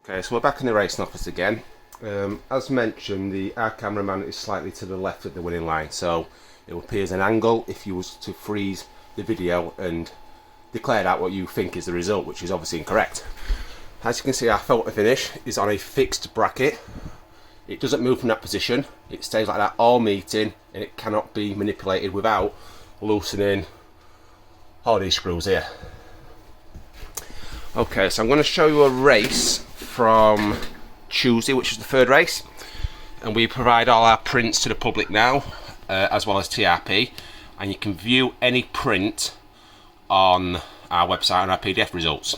Okay, so we're back in the racing office again. As mentioned, our cameraman is slightly to the left of the winning line, so it will appear as an angle if you was to freeze the video and declare out what you think is the result, which is obviously incorrect. As you can see, our photo finish is on a fixed bracket. It doesn't move from that position. It stays like that all meeting, and it cannot be manipulated without loosening all these screws here. Okay, so I'm going to show you a race from Tuesday, which is the third race, and we provide all our prints to the public now, as well as TRP, and you can view any print on our website and our PDF results.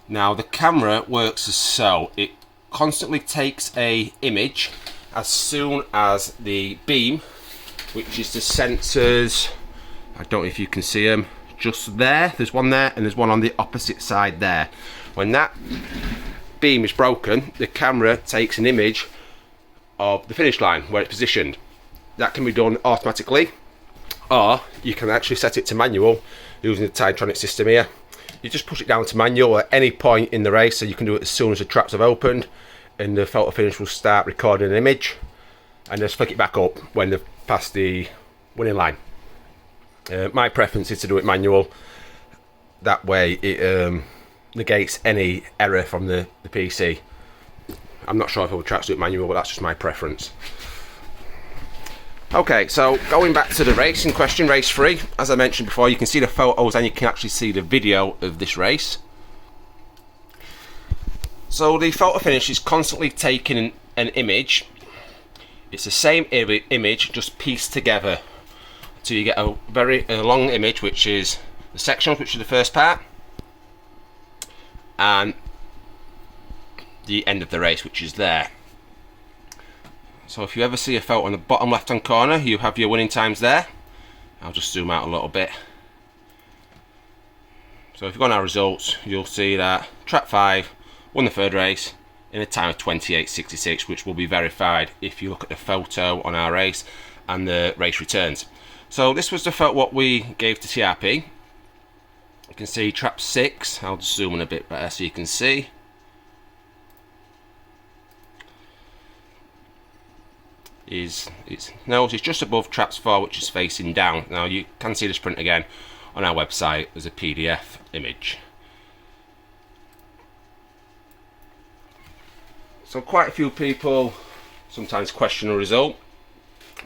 Now the camera works as so: it constantly takes a image as soon as the beam, which is the sensors, I don't know if you can see them, just there's one there and there's one on the opposite side there. When that beam is broken, the camera takes an image of the finish line where it's positioned. That can be done automatically, or you can actually set it to manual using the Tidetronic system here. You just push it down to manual at any point in the race, so you can do it as soon as the traps have opened, and the photo finish will start recording an image, and just flick it back up when they've passed the winning line. My preference is to do it manual. That way it negates any error from the PC. I'm not sure if I would try to do it manual, but that's just my preference. Okay, so going back to the race in question, race 3. As I mentioned before, you can see the photos and you can actually see the video of this race. So the photo finish is constantly taking an image. It's the same image, just pieced together. So you get a very long image, which is the sections, which is the first part, and the end of the race, which is there. So if you ever see a photo on the bottom left hand corner, you have your winning times there. I'll just zoom out a little bit. So if you go on our results, you'll see that Trap 5 won the third race in a time of 28.66, which will be verified if you look at the photo on our race and the race returns. So this was the photo what we gave to TRP. You can see Trap 6, I'll just zoom in a bit better so you can see. Its nose is just above Traps 4, which is facing down. Now you can see this print again on our website as a PDF image. So quite a few people sometimes question the result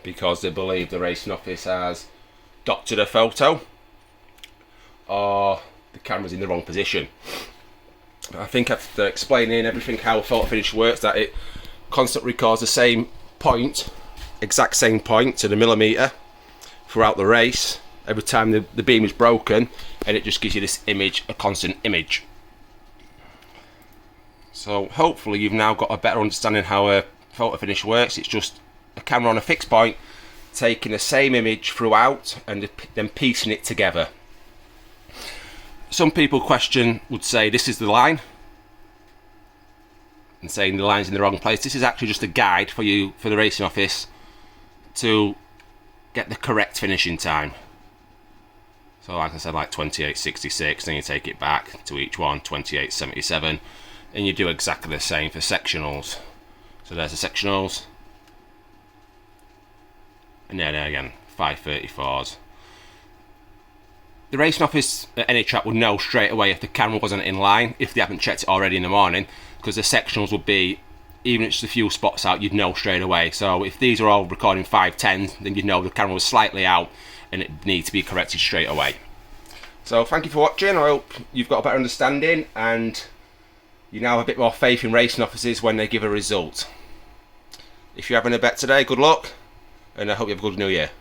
because they believe the racing office has doctored a photo or the camera's in the wrong position. I think after explaining everything how a photo finish works, that it constantly records the same point, exact same point to the millimetre throughout the race every time the beam is broken, and it just gives you this image, a constant image. So hopefully you've now got a better understanding how a photo finish works. It's just a camera on a fixed point taking the same image throughout and then piecing it together. Some people would say this is the line and saying the line's in the wrong place. This is actually just a guide for you, for the racing office, to get the correct finishing time. So like I said, like 28.66, then you take it back to each one, 28.77, and you do exactly the same for sectionals. So there's the sectionals, and then again 5.34s. The racing office at any track would know straight away if the camera wasn't in line, if they haven't checked it already in the morning, because the sectionals would be, even if it's a few spots out, you'd know straight away. So if these are all recording 5.10, then you'd know the camera was slightly out and it needs to be corrected straight away. So thank you for watching. I hope you've got a better understanding and you now have a bit more faith in racing offices when they give a result. If you're having a bet today, good luck, and I hope you have a good new year.